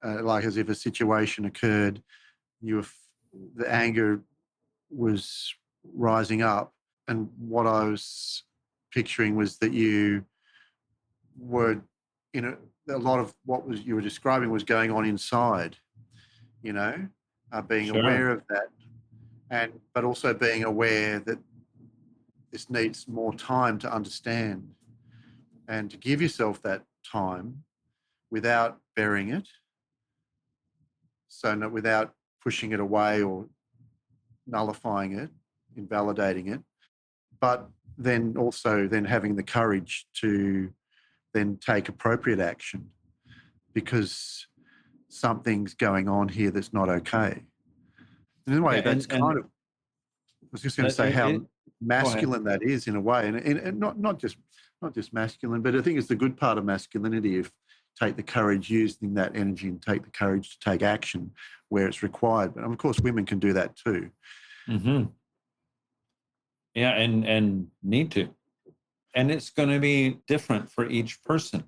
like as if a situation occurred, the anger was rising up, and what I was picturing was that you were, a lot of what was you were describing was going on inside, you know, being
Sure.
aware of that, but also being aware that this needs more time to understand, and to give yourself that time without burying it, so not without pushing it away or nullifying it, invalidating it, but then also then having the courage to then take appropriate action, because something's going on here that's not okay. And in a
Yeah,
way, that's kind
and
of, I was just going to
that
say how
go ahead.
masculine that is in a way, and not just masculine, but I think it's the good part of masculinity. If take the courage, using that energy, and take the courage to take action where it's required. But of course, women can do that too.
Hmm. Yeah, and need to. And it's going to be different for each person.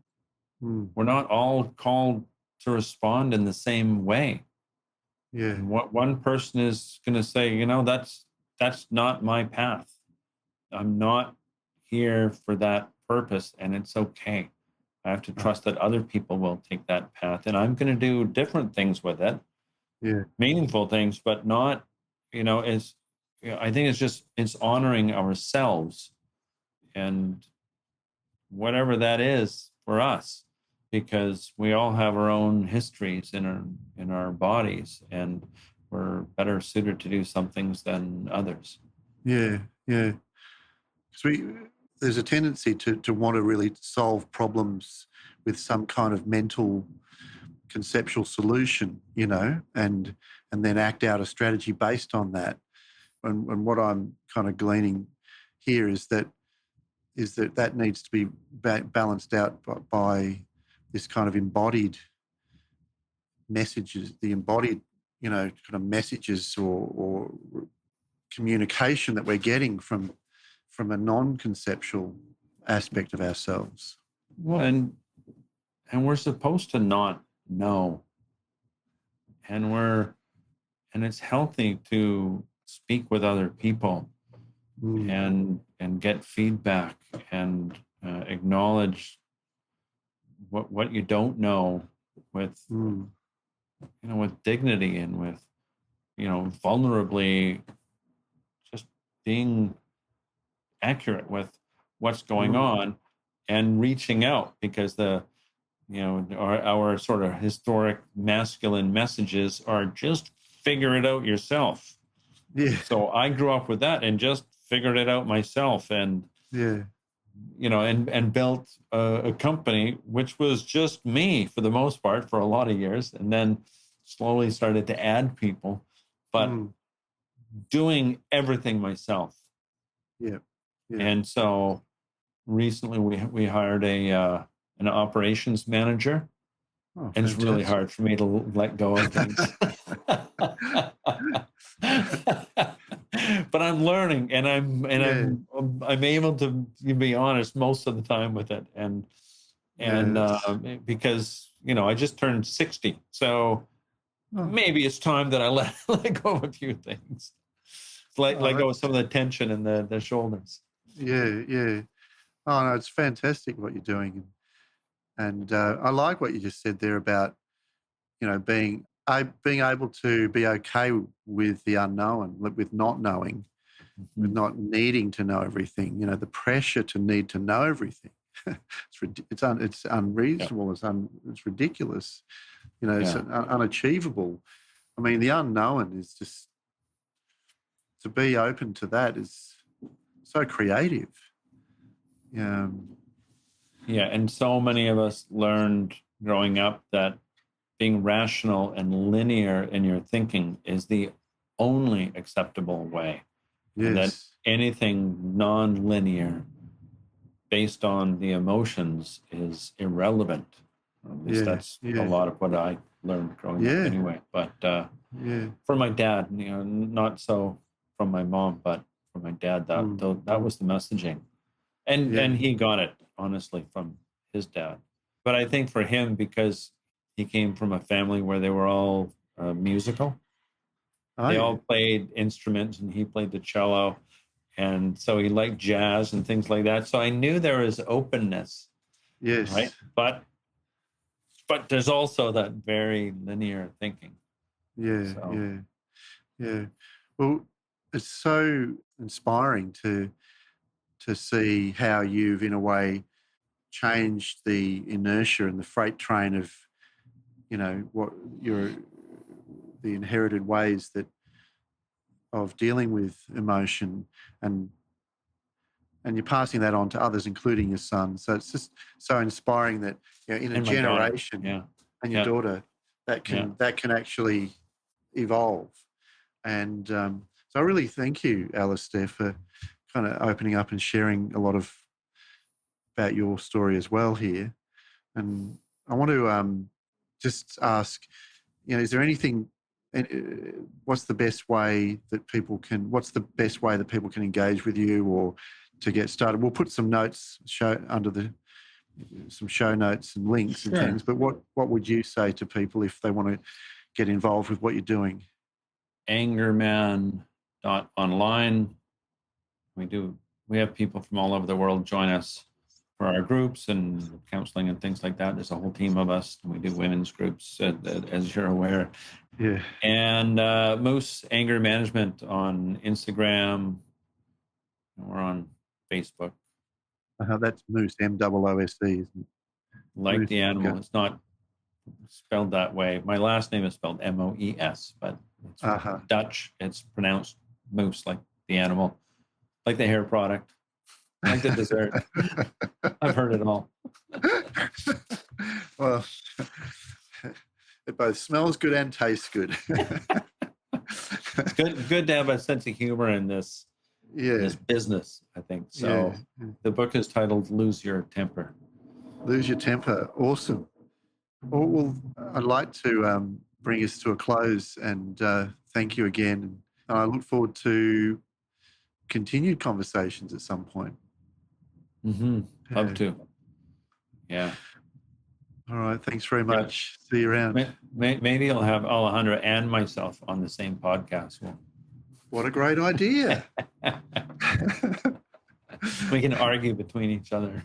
Mm,
We're not all called to respond in the same way.
yeah,
And what one person is going to say, that's not my path. I'm not here for that purpose, and it's okay. I have to
right,
trust that other people will take that path, and I'm going to do different things with it,
yeah,
meaningful things, but not, it's. I think it's honoring ourselves and whatever that is for us, because we all have our own histories in our bodies, and we're better suited to do some things than others.
yeah, yeah. Because there's a tendency to want to really solve problems with some kind of mental conceptual solution, and then act out a strategy based on that. And what I'm kind of gleaning here is that needs to be balanced out by this kind of embodied messages, the embodied, kind of messages or communication that we're getting from a non-conceptual aspect of ourselves.
Well, and we're supposed to not know, and it's healthy to speak with other people
Mm,
and get feedback and acknowledge what you don't know with
mm,
with dignity and with vulnerably, just being accurate with what's going
mm.
on and reaching out, because our sort of historic masculine messages are just figure it out yourself.
Yeah,
So I grew up with that and just figured it out myself, and
yeah,
and built a company which was just me for the most part for a lot of years, and then slowly started to add people, but
mm,
doing everything myself.
yeah, yeah.
And so recently we hired an operations manager,
Oh,
and it's really
fantastic.
hard for me to let go of things. But I'm learning, and
Yeah,
I'm able to be honest most of the time with it, and
yes.
because I just turned 60, so
Oh,
maybe it's time that I let go of a few things, let
oh,
go of some of the tension in the shoulders.
yeah, yeah. Oh, no, it's fantastic what you're doing. And I like what you just said there about, being able to be okay with the unknown, with not knowing, with
Mhm.
not needing to know everything. The pressure to need to know everything. It's
Yeah,
unreasonable. It's ridiculous. It's
yeah.
unachievable. I mean, the unknown is just, to be open to that is so creative. Um,
Yeah, and so many of us learned growing up that being rational and linear in your thinking is the only acceptable way, and that
yes,
anything non-linear based on the emotions is irrelevant. At least
yeah,
that's a
yeah,
lot of what I learned growing up
yeah,
anyway. But
yeah.
from my dad, not so from my mom, but from my dad,
Mm,
that was the messaging. And
yeah.
he got it honestly from his dad. But I think for him, because he came from a family where they were all musical,
Oh,
they
yeah.
all played instruments, and he played the cello, and so he liked jazz and things like that. So I knew there was openness, right?
Yes.
But there's also that very linear thinking.
Yeah,
So
yeah. Yeah. Well, it's so inspiring to see how you've, in a way, changed the inertia and the freight train of, what your the inherited ways that of dealing with emotion, and you're passing that on to others, including your son. So it's just so inspiring that, in a
And my daughter.
generation,
Yeah.
and your
Yeah.
daughter,
Yeah.
that can actually evolve. And so I really thank you, Alistair, for kind of opening up and sharing a lot about your story as well here. And I want to just ask, is there anything? What's the best way that people can? What's the best way that people can engage with you or to get started? We'll put some notes some show notes and links and
Sure.
things. But what would you say to people if they want to get involved with what you're doing?
Angerman.online. We have people from all over the world join us for our groups and counseling and things like that. There's a whole team of us, and we do women's groups, as you're aware.
Yeah.
And Moes Anger Management on Instagram. We're on Facebook.
That's Moose, Moose, isn't it?
Like
Moose,
the animal.
okay.
It's not spelled that way. My last name is spelled Moes, but it's Dutch. It's pronounced moose, like the animal, like the hair product, like the dessert. I've heard it all.
Well, it both smells good and tastes good.
It's good to have a sense of humor in this business, I think. So The book is titled Lose Your Temper.
Lose Your Temper. Awesome. Well, I'd like to bring us to a close and thank you again. And I look forward to continued conversations at some point.
Mm-hmm. Love to. Yeah.
All right. Thanks very much. Yeah. See you around.
Maybe I'll have Alejandra and myself on the same podcast.
What a great idea.
We can argue between each other.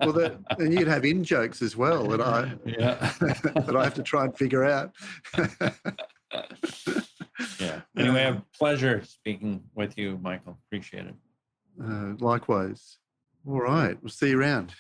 Well, and you can have in-jokes as well that I have to try and figure out.
Yeah. Anyway, a pleasure speaking with you, Michael. Appreciate it.
Likewise. All right. We'll see you around.